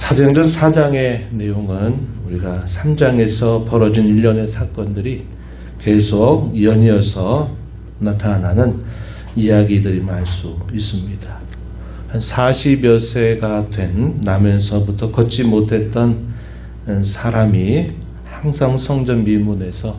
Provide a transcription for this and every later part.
사도행전 4장의 내용은 우리가 3장에서 벌어진 일련의 사건들이 계속 연이어서 나타나는 이야기들임을 알 수 있습니다. 한 40여 세가 된 나면서부터 걷지 못했던 사람이 항상 성전 미문에서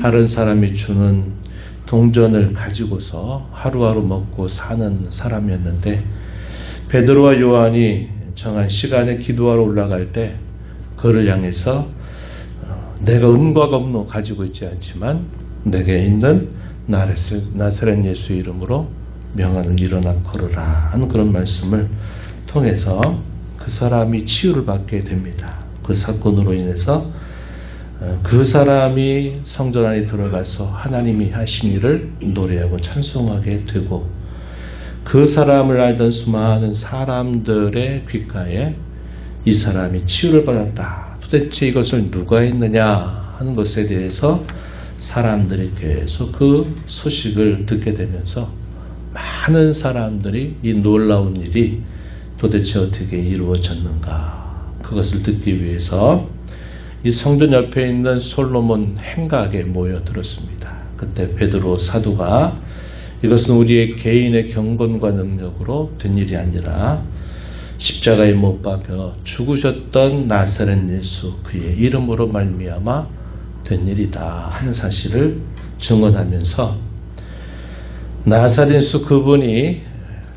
다른 사람이 주는 동전을 가지고서 하루하루 먹고 사는 사람이었는데, 베드로와 요한이 정한 시간에 기도하러 올라갈 때 그를 향해서 내가 은과 금도 가지고 있지 않지만 내게 있는 나사렛 예수 이름으로 명하는 일어나 걸으라 하는 그런 말씀을 통해서 그 사람이 치유를 받게 됩니다. 그 사건으로 인해서 그 사람이 성전 안에 들어가서 하나님이 하신 일을 노래하고 찬송하게 되고, 그 사람을 알던 수많은 사람들의 귓가에 이 사람이 치유를 받았다, 도대체 이것을 누가 했느냐 하는 것에 대해서 사람들이 계속 그 소식을 듣게 되면서 많은 사람들이 이 놀라운 일이 도대체 어떻게 이루어졌는가, 그것을 듣기 위해서 이 성전 옆에 있는 솔로몬 행각에 모여들었습니다. 그때 베드로 사도가 이것은 우리의 개인의 경건과 능력으로 된 일이 아니라 십자가에 못 박혀 죽으셨던 나사렛 예수 그의 이름으로 말미암아 된 일이다 하는 사실을 증언하면서, 나사렛 예수 그분이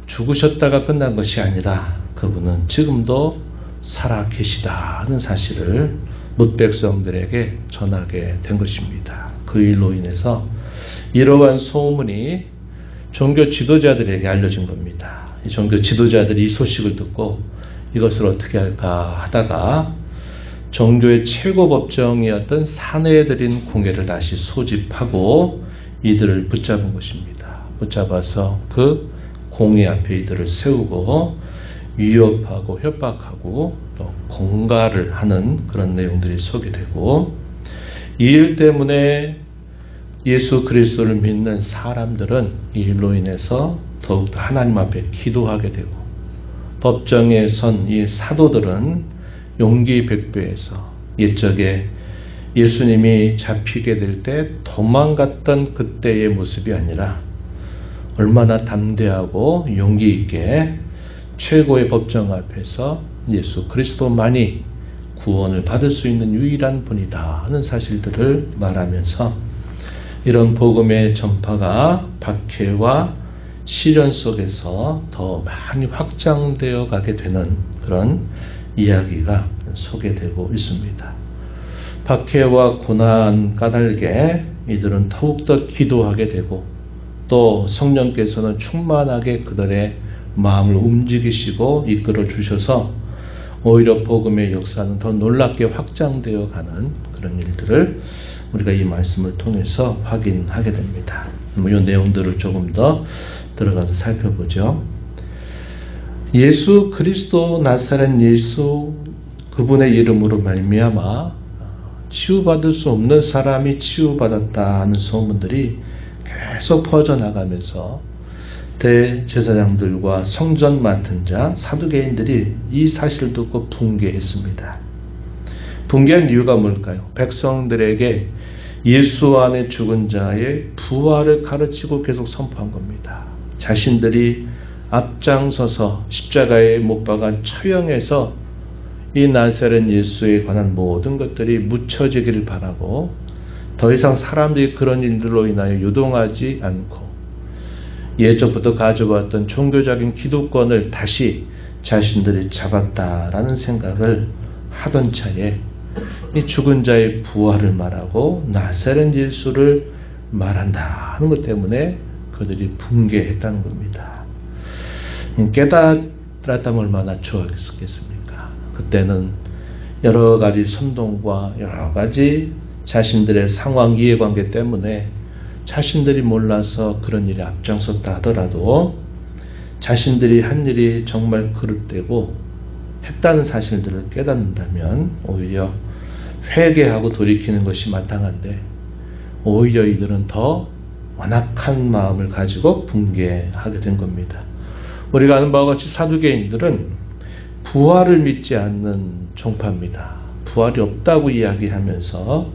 죽으셨다가 끝난 것이 아니라 그분은 지금도 살아 계시다 하는 사실을 뭇 백성들에게 전하게 된 것입니다. 그 일로 인해서 이러한 소문이 종교 지도자들에게 알려진 겁니다. 이 종교 지도자들이 이 소식을 듣고 이것을 어떻게 할까 하다가 종교의 최고 법정이었던 사내들인 공회를 다시 소집하고 이들을 붙잡은 것입니다. 붙잡아서 그 공회 앞에 이들을 세우고 위협하고 협박하고 또 공갈을 하는 그런 내용들이 소개되고, 이 일 때문에 예수 그리스도를 믿는 사람들은 이 일로 인해서 더욱더 하나님 앞에 기도하게 되고, 법정에 선 이 사도들은 용기 백배해서 옛적에 예수님이 잡히게 될 때 도망갔던 그때의 모습이 아니라 얼마나 담대하고 용기 있게 최고의 법정 앞에서 예수 그리스도만이 구원을 받을 수 있는 유일한 분이다 하는 사실들을 말하면서, 이런 복음의 전파가 박해와 시련 속에서 더 많이 확장되어 가게 되는 그런 이야기가 소개되고 있습니다. 박해와 고난 까닭에 이들은 더욱더 기도하게 되고, 또 성령께서는 충만하게 그들의 마음을 움직이시고 이끌어 주셔서 오히려 복음의 역사는 더 놀랍게 확장되어 가는 그런 일들을 우리가 이 말씀을 통해서 확인하게 됩니다. 이 내용들을 조금 더 들어가서 살펴보죠. 예수 그리스도 나사렛 예수 그분의 이름으로 말미암아 치유받을 수 없는 사람이 치유받았다는 소문들이 계속 퍼져나가면서 대제사장들과 성전 맡은 자 사두개인들이 이 사실을 듣고 붕괴했습니다. 붕괴한 이유가 뭘까요? 백성들에게 예수 안에 죽은 자의 부활을 가르치고 계속 선포한 겁니다. 자신들이 앞장서서 십자가에 못 박아 처형해서 이 나사렛 예수에 관한 모든 것들이 묻혀지기를 바라고, 더 이상 사람들이 그런 일들로 인하여 요동하지 않고 예적부터 가져왔던 종교적인 기득권을 다시 자신들이 잡았다라는 생각을 하던 차에 이 죽은 자의 부활을 말하고 나사렛 예수를 말한다 하는 것 때문에 그들이 붕괴했다는 겁니다. 깨달았다면 얼마나 좋았겠습니까? 그때는 여러 가지 선동과 여러 가지 자신들의 상황 이해관계 때문에 자신들이 몰라서 그런 일에 앞장섰다 하더라도 자신들이 한 일이 정말 그릇되고 했다는 사실들을 깨닫는다면 오히려 회개하고 돌이키는 것이 마땅한데, 오히려 이들은 더 완악한 마음을 가지고 붕괴하게 된 겁니다. 우리가 아는 바와 같이 사두개인들은 부활을 믿지 않는 종파입니다. 부활이 없다고 이야기하면서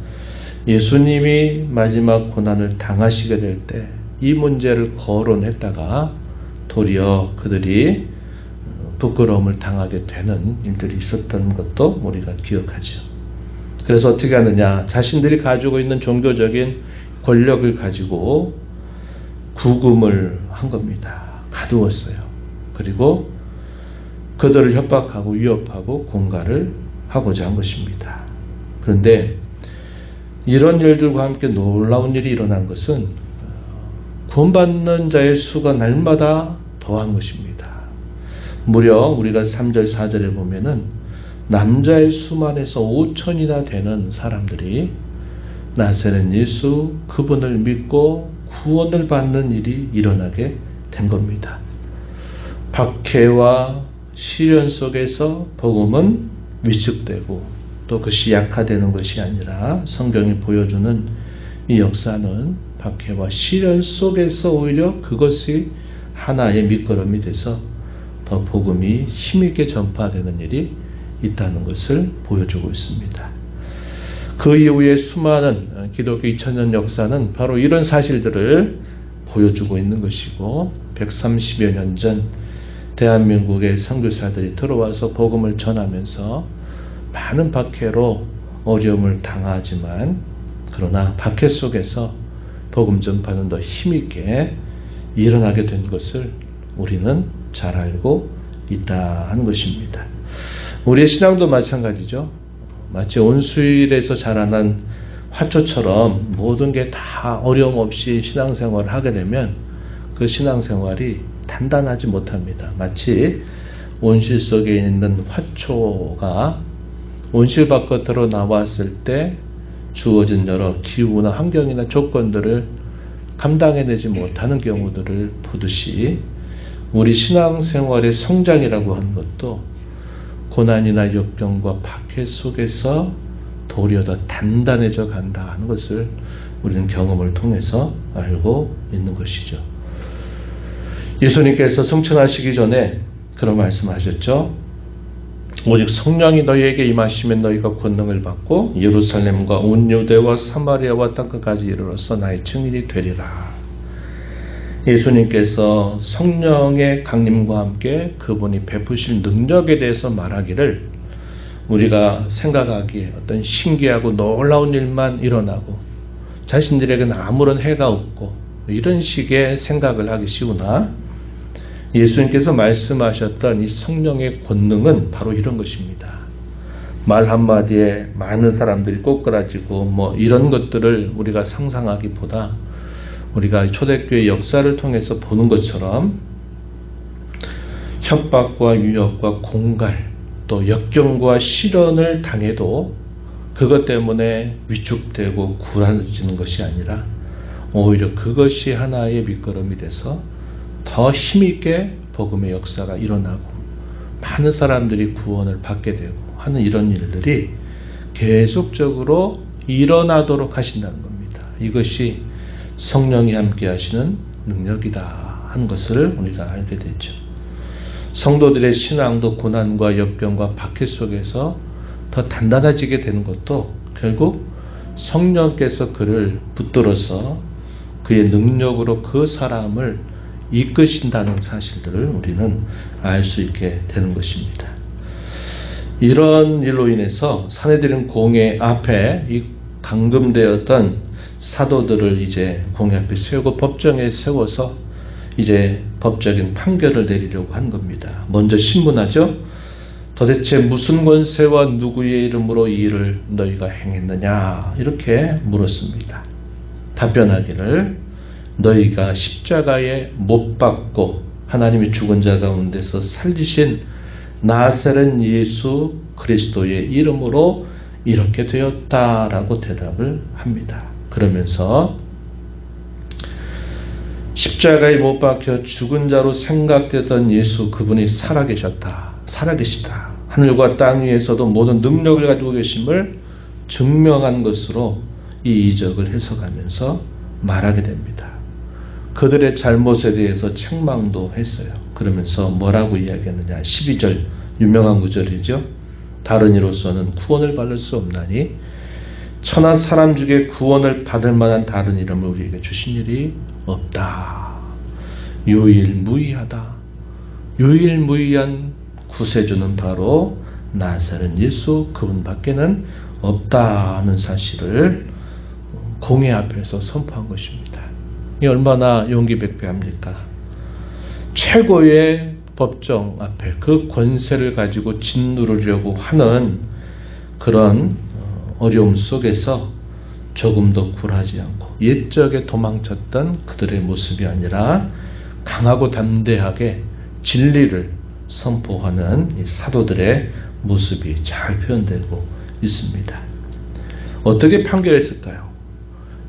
예수님이 마지막 고난을 당하시게 될 때 이 문제를 거론했다가 도리어 그들이 부끄러움을 당하게 되는 일들이 있었던 것도 우리가 기억하죠. 그래서 어떻게 하느냐? 자신들이 가지고 있는 종교적인 권력을 가지고 구금을 한 겁니다. 가두었어요. 그리고 그들을 협박하고 위협하고 공갈을 하고자 한 것입니다. 그런데 이런 일들과 함께 놀라운 일이 일어난 것은 구원받는 자의 수가 날마다 더한 것입니다. 무려 우리가 3절 4절에 보면은 남자의 수만 해서 5천이나 되는 사람들이 나사렛 예수 그분을 믿고 구원을 받는 일이 일어나게 된 겁니다. 박해와 시련 속에서 복음은 위축되고 또 그것이 약화되는 것이 아니라 성경이 보여주는 이 역사는 박해와 시련 속에서 오히려 그것이 하나의 밑거름이 돼서 더 복음이 힘있게 전파되는 일이 있다는 것을 보여주고 있습니다. 그 이후에 수많은 기독교 2000년 역사는 바로 이런 사실들을 보여주고 있는 것이고 130여 년 전 대한민국의 선교사들이 들어와서 복음을 전하면서 많은 박해로 어려움을 당하지만 그러나 박해 속에서 복음 전파는 더 힘있게 일어나게 된 것을 우리는 잘 알고 있다 하는 것입니다. 우리의 신앙도 마찬가지죠. 마치 온수일에서 자라난 화초처럼 모든 게 다 어려움 없이 신앙생활을 하게 되면 그 신앙생활이 단단하지 못합니다. 마치 온실 속에 있는 화초가 온실 바깥으로 나왔을 때 주어진 여러 기후나 환경이나 조건들을 감당해내지 못하는 경우들을 보듯이 우리 신앙생활의 성장이라고 하는 것도 고난이나 역경과 박해 속에서 도리어 더 단단해져 간다 하는 것을 우리는 경험을 통해서 알고 있는 것이죠. 예수님께서 승천하시기 전에 그런 말씀하셨죠. 오직 성령이 너희에게 임하시면 너희가 권능을 받고 예루살렘과 온 유대와 사마리아와 땅끝까지 이르러서 나의 증인이 되리라. 예수님께서 성령의 강림과 함께 그분이 베푸실 능력에 대해서 말하기를 우리가 생각하기에 어떤 신기하고 놀라운 일만 일어나고 자신들에게는 아무런 해가 없고 이런 식의 생각을 하기 쉬우나 예수님께서 말씀하셨던 이 성령의 권능은 바로 이런 것입니다. 말 한마디에 많은 사람들이 꼬꾸라지고 이런 것들을 우리가 상상하기보다 우리가 초대교회 역사를 통해서 보는 것처럼 협박과 위협과 공갈 또 역경과 시련을 당해도 그것 때문에 위축되고 굴하지는 것이 아니라 오히려 그것이 하나의 밑거름이 돼서 더 힘있게 복음의 역사가 일어나고 많은 사람들이 구원을 받게 되고 하는 이런 일들이 계속적으로 일어나도록 하신다는 겁니다. 이것이 성령이 함께 하시는 능력이다 하는 것을 우리가 알게 되죠. 성도들의 신앙도 고난과 역경과 박해 속에서 더 단단해지게 되는 것도 결국 성령께서 그를 붙들어서 그의 능력으로 그 사람을 이끄신다는 사실들을 우리는 알 수 있게 되는 것입니다. 이런 일로 인해서 사내들은 공회 앞에 이 감금되었던 사도들을 이제 공회 앞에 세우고 법정에 세워서 이제 법적인 판결을 내리려고 한 겁니다. 먼저 신문하죠. 도대체 무슨 권세와 누구의 이름으로 이 일을 너희가 행했느냐 이렇게 물었습니다. 답변하기를 너희가 십자가에 못 박고 하나님이 죽은 자 가운데서 살리신 나사렛 예수 그리스도의 이름으로 이렇게 되었다라고 대답을 합니다. 그러면서 십자가에 못 박혀 죽은 자로 생각되던 예수 그분이 살아계시다. 하늘과 땅 위에서도 모든 능력을 가지고 계심을 증명한 것으로 이 이적을 해석하면서 말하게 됩니다. 그들의 잘못에 대해서 책망도 했어요. 그러면서 뭐라고 이야기했느냐. 12절 유명한 구절이죠. 다른 이로서는 구원을 받을 수 없나니 천하 사람 중에 구원을 받을 만한 다른 이름을 우리에게 주신 일이 없다. 유일무이하다. 유일무이한 구세주는 바로 나사렛 예수 그분밖에는 없다는 사실을 공회 앞에서 선포한 것입니다. 이 얼마나 용기백배합니까? 최고의 법정 앞에 그 권세를 가지고 짓누르려고 하는 그런 어려움 속에서 조금도 굴하지 않고 옛적에 도망쳤던 그들의 모습이 아니라 강하고 담대하게 진리를 선포하는 이 사도들의 모습이 잘 표현되고 있습니다. 어떻게 판결했을까요?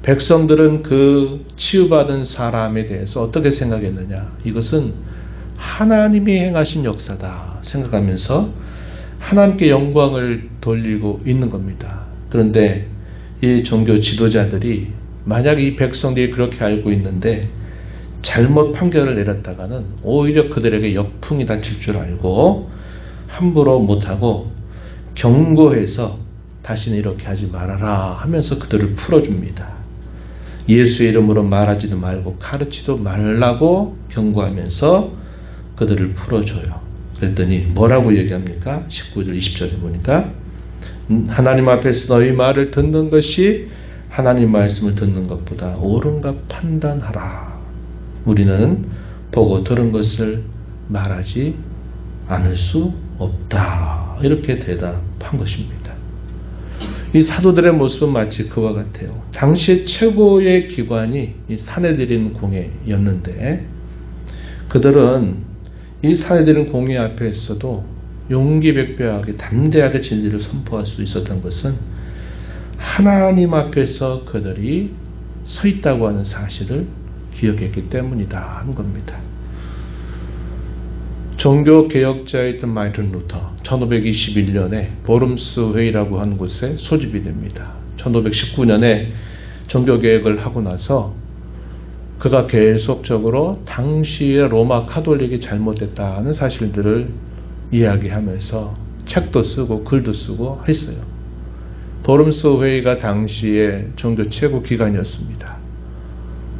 백성들은 그 치유받은 사람에 대해서 어떻게 생각했느냐? 이것은 하나님이 행하신 역사다 생각하면서 하나님께 영광을 돌리고 있는 겁니다. 그런데 이 종교 지도자들이 만약 이 백성들이 그렇게 알고 있는데 잘못 판결을 내렸다가는 오히려 그들에게 역풍이 닥칠 줄 알고 함부로 못하고 경고해서 다시는 이렇게 하지 말아라 하면서 그들을 풀어줍니다. 예수의 이름으로 말하지도 말고 가르치도 말라고 경고하면서 그들을 풀어줘요. 그랬더니 뭐라고 얘기합니까? 19절 20절에 보니까 하나님 앞에서 너희 말을 듣는 것이 하나님 말씀을 듣는 것보다 옳은가 판단하라. 우리는 보고 들은 것을 말하지 않을 수 없다. 이렇게 대답한 것입니다. 이 사도들의 모습은 마치 그와 같아요. 당시 최고의 기관이 이 산헤드린 공회였는데 그들은 이 산헤드린 공회 앞에서도 용기백배하게 담대하게 진리를 선포할 수 있었던 것은 하나님 앞에서 그들이 서 있다고 하는 사실을 기억했기 때문이다 하는 겁니다. 종교개혁자였던 마르틴 루터 1521년에 보름스 회의라고 하는 곳에 소집이 됩니다. 1519년에 종교개혁을 하고 나서 그가 계속적으로 당시의 로마 카톨릭이 잘못됐다는 사실들을 이야기하면서 책도 쓰고 글도 쓰고 했어요. 보름스 회의가 당시의 종교 최고 기관이었습니다.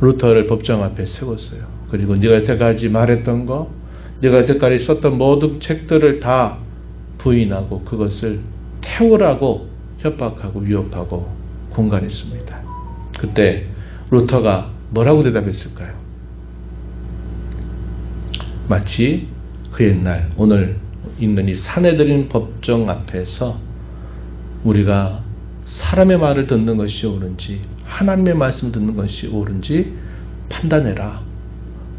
루터를 법정 앞에 세웠어요. 그리고 네가 여태까지 말했던 거, 네가 여태까지 썼던 모든 책들을 다 부인하고 그것을 태우라고 협박하고 위협하고 공갈했습니다. 그때 루터가 뭐라고 대답했을까요? 마치 그 옛날 오늘 있는 이 산헤드린 법정 앞에서 우리가 사람의 말을 듣는 것이 옳은지 하나님의 말씀을 듣는 것이 옳은지 판단해라.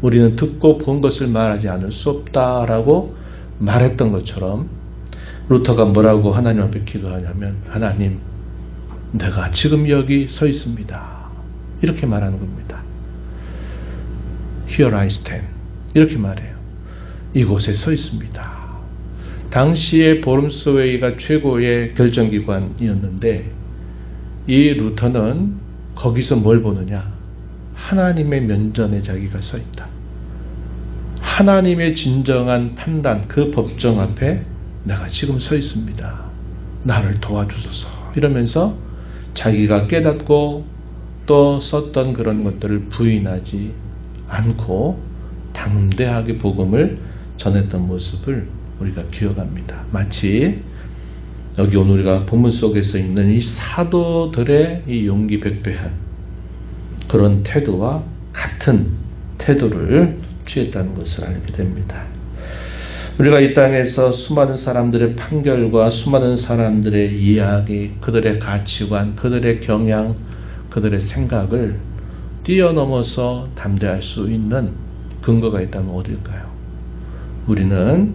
우리는 듣고 본 것을 말하지 않을 수 없다라고 말했던 것처럼 루터가 뭐라고 하나님 앞에 기도하냐면 하나님, 내가 지금 여기 서 있습니다. 이렇게 말하는 겁니다. Here I stand. 이렇게 말해요. 이곳에 서 있습니다. 당시에 보름스 회의가 최고의 결정기관이었는데 이 루터는 거기서 뭘 보느냐? 하나님의 면전에 자기가 서 있다. 하나님의 진정한 판단, 그 법정 앞에 내가 지금 서 있습니다. 나를 도와주소서. 이러면서 자기가 깨닫고 또 썼던 그런 것들을 부인하지 않고 담대하게 복음을 전했던 모습을 우리가 기억합니다. 마치 여기 오늘 우리가 본문 속에서 있는 이 사도들의 이 용기백배한 그런 태도와 같은 태도를 취했다는 것을 알게 됩니다. 우리가 이 땅에서 수많은 사람들의 판결과 수많은 사람들의 이야기, 그들의 가치관, 그들의 경향, 그들의 생각을 뛰어넘어서 담대할 수 있는 근거가 있다면 어딜까요? 우리는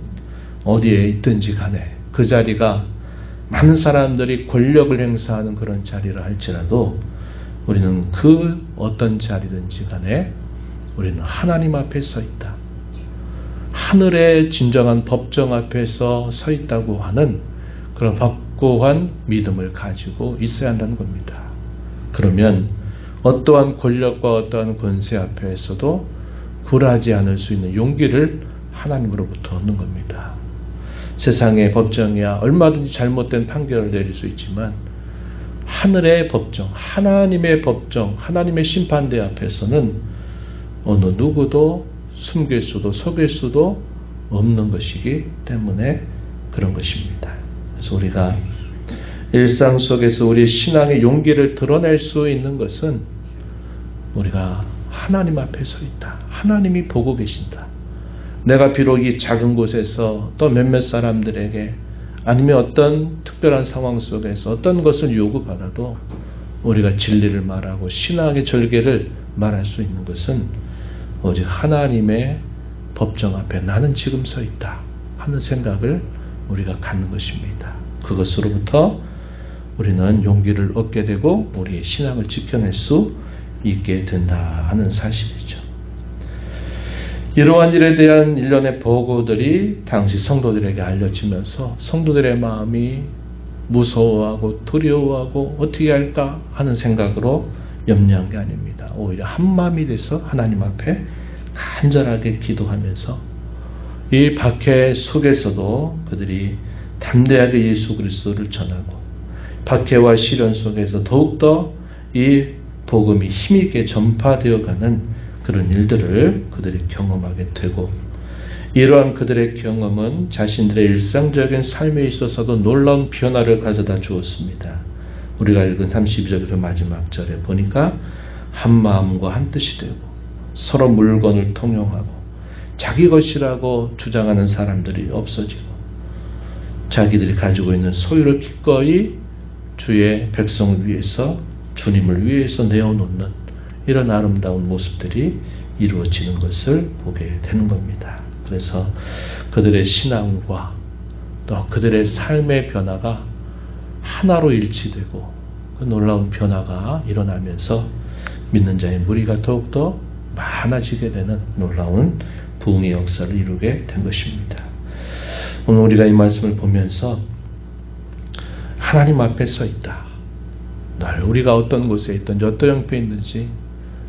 어디에 있든지 간에 그 자리가 많은 사람들이 권력을 행사하는 그런 자리라 할지라도 우리는 그 어떤 자리든지 간에 우리는 하나님 앞에 서 있다. 하늘의 진정한 법정 앞에서 서 있다고 하는 그런 확고한 믿음을 가지고 있어야 한다는 겁니다. 그러면 어떠한 권력과 어떠한 권세 앞에서도 굴하지 않을 수 있는 용기를 하나님으로부터 얻는 겁니다. 세상의 법정이야 얼마든지 잘못된 판결을 내릴 수 있지만 하늘의 법정, 하나님의 법정, 하나님의 심판대 앞에서는 어느 누구도 숨길 수도 속일 수도 없는 것이기 때문에 그런 것입니다. 그래서 우리가 일상 속에서 우리의 신앙의 용기를 드러낼 수 있는 것은 우리가 하나님 앞에 서 있다. 하나님이 보고 계신다. 내가 비록 이 작은 곳에서 또 몇몇 사람들에게 아니면 어떤 특별한 상황 속에서 어떤 것을 요구받아도 우리가 진리를 말하고 신앙의 절개를 말할 수 있는 것은 오직 하나님의 법정 앞에 나는 지금 서 있다 하는 생각을 우리가 갖는 것입니다. 그것으로부터 우리는 용기를 얻게 되고 우리의 신앙을 지켜낼 수 있게 된다 하는 사실이죠. 이러한 일에 대한 일련의 보고들이 당시 성도들에게 알려지면서 성도들의 마음이 무서워하고 두려워하고 어떻게 할까 하는 생각으로 염려한 게 아닙니다. 오히려 한마음이 돼서 하나님 앞에 간절하게 기도하면서 이 박해 속에서도 그들이 담대하게 예수 그리스도를 전하고 박해와 시련 속에서 더욱더 이 복음이 힘있게 전파되어가는 그런 일들을 그들이 경험하게 되고 이러한 그들의 경험은 자신들의 일상적인 삶에 있어서도 놀라운 변화를 가져다 주었습니다. 우리가 읽은 32절에서 마지막 절에 보니까 한 마음과 한 뜻이 되고 서로 물건을 통용하고 자기 것이라고 주장하는 사람들이 없어지고 자기들이 가지고 있는 소유를 기꺼이 주의 백성을 위해서 주님을 위해서 내어놓는 이런 아름다운 모습들이 이루어지는 것을 보게 되는 겁니다. 그래서 그들의 신앙과 또 그들의 삶의 변화가 하나로 일치되고 그 놀라운 변화가 일어나면서 믿는 자의 무리가 더욱더 많아지게 되는 놀라운 부흥의 역사를 이루게 된 것입니다. 오늘 우리가 이 말씀을 보면서 하나님 앞에 서 있다. 늘 우리가 어떤 곳에 있든지 어떤 형편에 있든지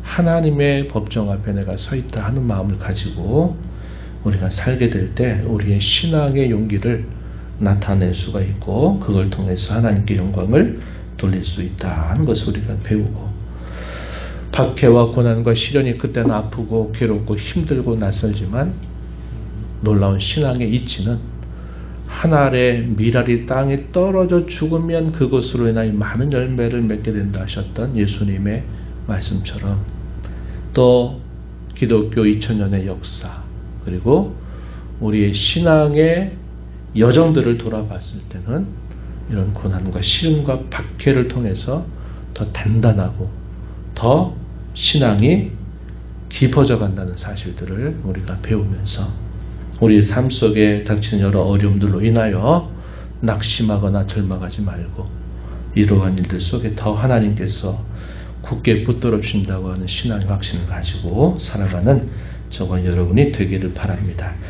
하나님의 법정 앞에 내가 서 있다 하는 마음을 가지고 우리가 살게 될 때 우리의 신앙의 용기를 나타낼 수가 있고 그걸 통해서 하나님께 영광을 돌릴 수 있다 하는 것을 우리가 배우고 박해와 고난과 시련이 그때는 아프고 괴롭고 힘들고 낯설지만 놀라운 신앙의 이치는 하늘의 미랄이 땅에 떨어져 죽으면 그것으로 인하여 많은 열매를 맺게 된다 하셨던 예수님의 말씀처럼 또 기독교 2000년의 역사 그리고 우리의 신앙의 여정들을 돌아봤을 때는 이런 고난과 시련과 박해를 통해서 더 단단하고 더 신앙이 깊어져 간다는 사실들을 우리가 배우면서 우리의 삶 속에 닥치는 여러 어려움들로 인하여 낙심하거나 절망하지 말고 이러한 일들 속에 더 하나님께서 굳게 붙들어 주신다고 하는 신앙의 확신을 가지고 살아가는 저와 여러분이 되기를 바랍니다.